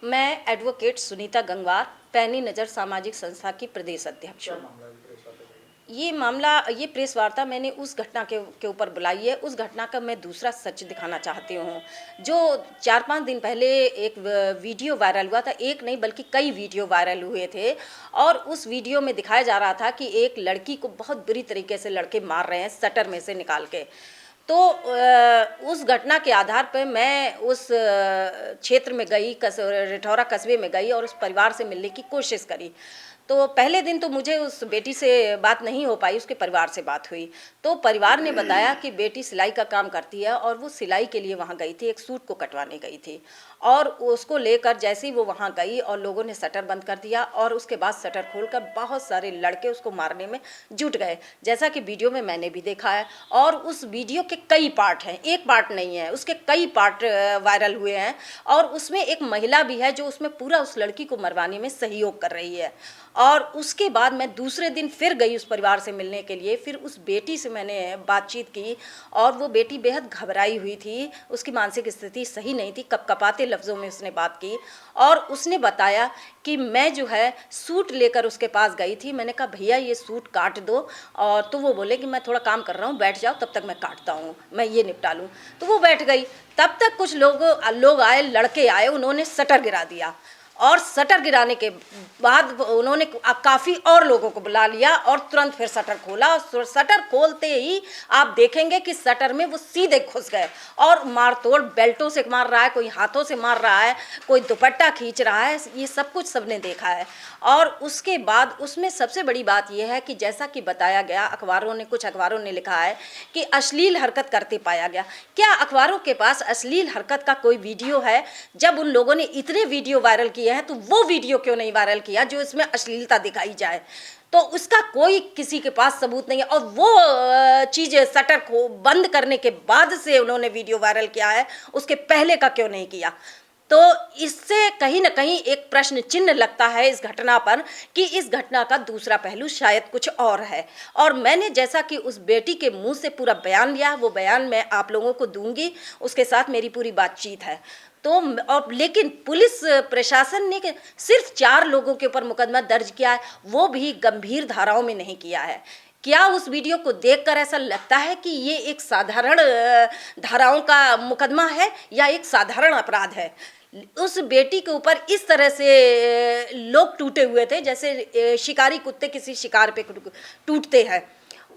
मैं एडवोकेट सुनीता गंगवार, पैनी नज़र सामाजिक संस्था की प्रदेश अध्यक्ष हूँ। ये प्रेस वार्ता मैंने उस घटना के ऊपर बुलाई है। उस घटना का मैं दूसरा सच दिखाना चाहती हूँ। जो 4-5 दिन पहले एक वीडियो वायरल हुआ था, एक नहीं बल्कि कई वीडियो वायरल हुए थे, और उस वीडियो में दिखाया जा रहा था कि एक लड़की को बहुत बुरी तरीके से लड़के मार रहे हैं शटर में से निकाल के। तो उस घटना के आधार पर मैं उस क्षेत्र में गई, रिठौरा कस्बे में गई और उस परिवार से मिलने की कोशिश करी। तो पहले दिन तो मुझे उस बेटी से बात नहीं हो पाई, उसके परिवार से बात हुई। तो परिवार ने बताया कि बेटी सिलाई का काम करती है और वो सिलाई के लिए वहाँ गई थी, एक सूट को कटवाने गई थी, और उसको लेकर जैसे ही वो वहाँ गई और लोगों ने शटर बंद कर दिया और उसके बाद शटर खोलकर बहुत सारे लड़के उसको मारने में जुट गए, जैसा कि वीडियो में मैंने भी देखा है। और उस वीडियो के कई पार्ट हैं, एक पार्ट नहीं है, उसके कई पार्ट वायरल हुए हैं, और उसमें एक महिला भी है जो उसमें पूरा उस लड़की को मरवाने में सहयोग कर रही है। और उसके बाद मैं दूसरे दिन फिर गई उस परिवार से मिलने के लिए, फिर उस बेटी से मैंने बातचीत की, और वो बेटी बेहद घबराई हुई थी, उसकी मानसिक स्थिति सही नहीं थी, कपकपाते लफ्ज़ों में उसने बात की, और उसने बताया कि मैं जो है सूट लेकर उसके पास गई थी। मैंने कहा भैया ये सूट काट दो, और तो वो बोले कि मैं थोड़ा काम कर रहा हूँ, बैठ जाओ, तब तक मैं काटता हूँ, मैं ये निपटा लूँ। तो वो बैठ गई। तब तक कुछ लोग आए, लड़के आए, उन्होंने शटर गिरा दिया, और शटर गिराने के बाद उन्होंने काफ़ी और लोगों को बुला लिया और तुरंत फिर शटर खोला, और शटर खोलते ही आप देखेंगे कि शटर में वो सीधे घुस गए और मारतोड़, बेल्टों से मार रहा है, कोई हाथों से मार रहा है, कोई दुपट्टा खींच रहा है, ये सब कुछ सबने देखा है। और उसके बाद उसमें सबसे बड़ी बात यह है कि जैसा कि बताया गया, कुछ अखबारों ने लिखा है कि अश्लील हरकत करते पाया गया। क्या अखबारों के पास अश्लील हरकत का कोई वीडियो है? जब उन लोगों ने इतने वीडियो वायरल किए हैं तो वो वीडियो क्यों नहीं वायरल किया जो इसमें अश्लीलता दिखाई जाए? तो उसका कोई किसी के पास सबूत नहीं है, और वो चीज़ें शटर को बंद करने के बाद से उन्होंने वीडियो वायरल किया है, उसके पहले का क्यों नहीं किया? तो इससे कहीं ना कहीं एक प्रश्न चिन्ह लगता है इस घटना पर कि इस घटना का दूसरा पहलू शायद कुछ और है। और मैंने जैसा कि उस बेटी के मुंह से पूरा बयान लिया, वो बयान मैं आप लोगों को दूंगी, उसके साथ मेरी पूरी बातचीत है। तो और लेकिन पुलिस प्रशासन ने सिर्फ 4 लोगों के ऊपर मुकदमा दर्ज किया है, वो भी गंभीर धाराओं में नहीं किया है। क्या उस वीडियो को देखकर ऐसा लगता है कि ये एक साधारण धाराओं का मुकदमा है या एक साधारण अपराध है? उस बेटी के ऊपर इस तरह से लोग टूटे हुए थे जैसे शिकारी कुत्ते किसी शिकार पे टूटते हैं।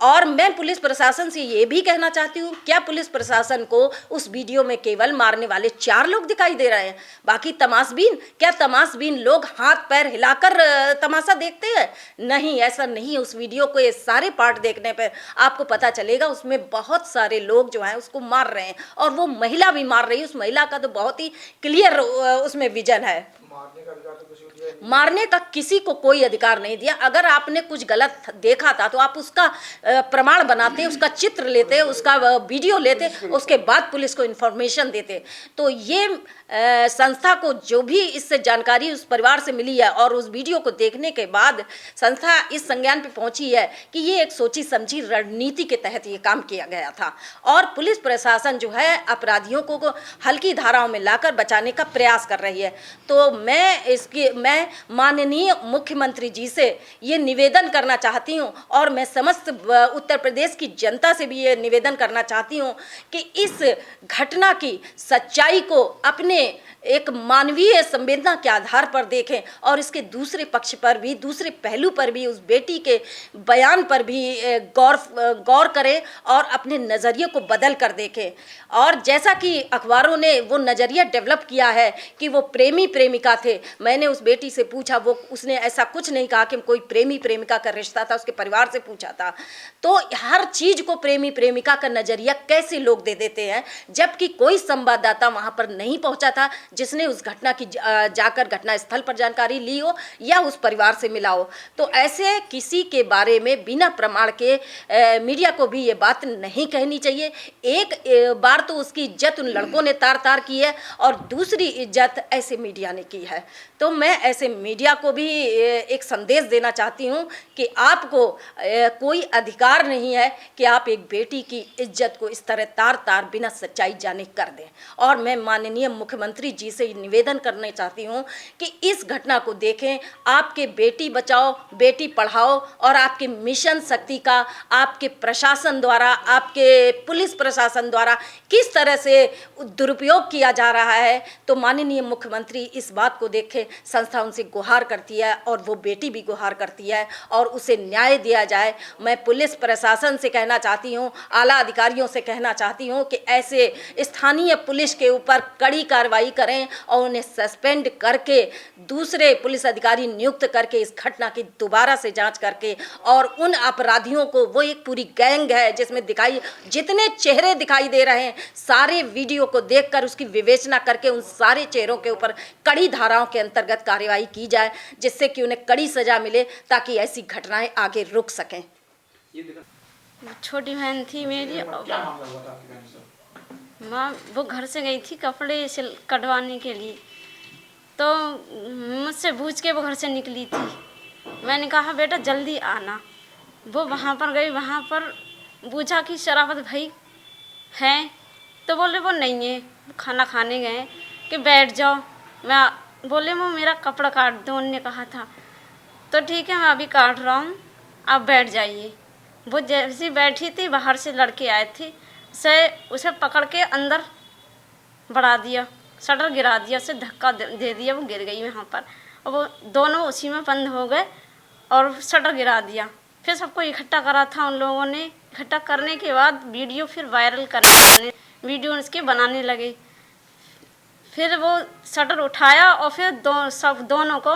और मैं पुलिस प्रशासन से ये भी कहना चाहती हूँ, क्या पुलिस प्रशासन को उस वीडियो में केवल मारने वाले 4 लोग दिखाई दे रहे हैं? बाकी तमाशबीन, क्या तमाशबीन लोग हाथ पैर हिलाकर तमाशा देखते हैं? नहीं, ऐसा नहीं है। उस वीडियो को ये सारे पार्ट देखने पर आपको पता चलेगा, उसमें बहुत सारे लोग जो हैं उसको मार रहे हैं, और वो महिला भी मार रही है। उस महिला का तो बहुत ही क्लियर उसमें विजन है। मारने का किसी को कोई अधिकार नहीं दिया। अगर आपने कुछ गलत देखा था तो आप उसका प्रमाण बनाते, उसका चित्र लेते, उसका वीडियो लेते, उसके बाद पुलिस को इन्फॉर्मेशन देते। तो ये संस्था को जो भी इससे जानकारी उस परिवार से मिली है और उस वीडियो को देखने के बाद संस्था इस संज्ञान पे पहुंची है कि ये एक सोची समझी रणनीति के तहत ये काम किया गया था, और पुलिस प्रशासन जो है अपराधियों को हल्की धाराओं में लाकर बचाने का प्रयास कर रही है। तो मैं माननीय मुख्यमंत्री जी से ये निवेदन करना चाहती हूँ, और मैं समस्त उत्तर प्रदेश की जनता से भी ये निवेदन करना चाहती हूँ कि इस घटना की सच्चाई को अपने एक मानवीय संवेदना के आधार पर देखें, और इसके दूसरे पक्ष पर भी, दूसरे पहलू पर भी, उस बेटी के बयान पर भी गौर करें और अपने नज़रिए को बदल कर देखें। और जैसा कि अखबारों ने वो नज़रिया डेवलप किया है कि वो प्रेमी प्रेमिका थे, मैंने उस बेटी से पूछा, उसने ऐसा कुछ नहीं कहा कि कोई प्रेमी प्रेमिका का रिश्ता था, उसके परिवार से पूछा था। तो हर चीज़ को प्रेमी प्रेमिका का नज़रिया कैसे लोग दे देते हैं, जबकि कोई संवाददाता वहाँ पर नहीं पहुँचा था जिसने उस घटना की जाकर घटना स्थल पर जानकारी ली हो या उस परिवार से मिला हो। तो ऐसे किसी के बारे में बिना प्रमाण के मीडिया को भी ये बात नहीं कहनी चाहिए। एक बार तो उसकी इज्जत उन लड़कों ने तार तार की है, और दूसरी इज्जत ऐसे मीडिया ने की है। तो मैं ऐसे मीडिया को भी एक संदेश देना चाहती हूँ कि आपको कोई अधिकार नहीं है कि आप एक बेटी की इज्जत को इस तरह तार तार बिना सच्चाई जाने कर दें। और मैं माननीय मुख्यमंत्री मुख्यमंत्री जी से निवेदन करना चाहती हूँ कि इस घटना को देखें। आपके बेटी बचाओ बेटी पढ़ाओ और आपके मिशन शक्ति का आपके प्रशासन द्वारा, आपके पुलिस प्रशासन द्वारा किस तरह से दुरुपयोग किया जा रहा है, तो माननीय मुख्यमंत्री इस बात को देखें। संस्था उनसे गुहार करती है और वो बेटी भी गुहार करती है और उसे न्याय दिया जाए। मैं पुलिस प्रशासन से कहना चाहती हूँ, आला अधिकारियों से कहना चाहती हूँ कि ऐसे स्थानीय पुलिस के ऊपर कड़ी कार्रवाई करें और उन्हें सस्पेंड करके दूसरे पुलिस अधिकारी नियुक्त करके इस घटना की दोबारा से जांच करके और उन अपराधियों को, वो एक पूरी गैंग है जिसमें जितने चेहरे दिखाई दे रहे हैं, सारे वीडियो को देखकर उसकी विवेचना करके उन सारे चेहरों के ऊपर कड़ी धाराओं के अंतर्गत कार्रवाई की जाए, जिससे कि उन्हें कड़ी सजा मिले ताकि ऐसी घटनाएं आगे रुक सकें। छोटी बहन थी मेरी, माँ वो घर से गई थी कपड़े सिल कटवाने के लिए, तो मुझसे पूछ के वो घर से निकली थी। मैंने कहा बेटा जल्दी आना। वो वहाँ पर गई, वहाँ पर पूछा कि शराफत भाई हैं, तो बोले वो नहीं है, खाना खाने गए कि बैठ जाओ। मैं बोले वो मेरा कपड़ा काट दो, उन्होंने कहा था। तो ठीक है मैं अभी काट रहा हूँ, आप बैठ जाइए। वो जैसी बैठी थी, बाहर से लड़के आए थे, उसे पकड़ के अंदर बढ़ा दिया, शटर गिरा दिया, उसे धक्का दे दिया, वो गिर गई वहाँ पर। और वो दोनों उसी में बंद हो गए और शटर गिरा दिया। फिर सबको इकट्ठा करा था उन लोगों ने। इकट्ठा करने के बाद वीडियो फिर वायरल करने, वीडियो उसके बनाने लगे। फिर वो शटर उठाया और फिर दोनों को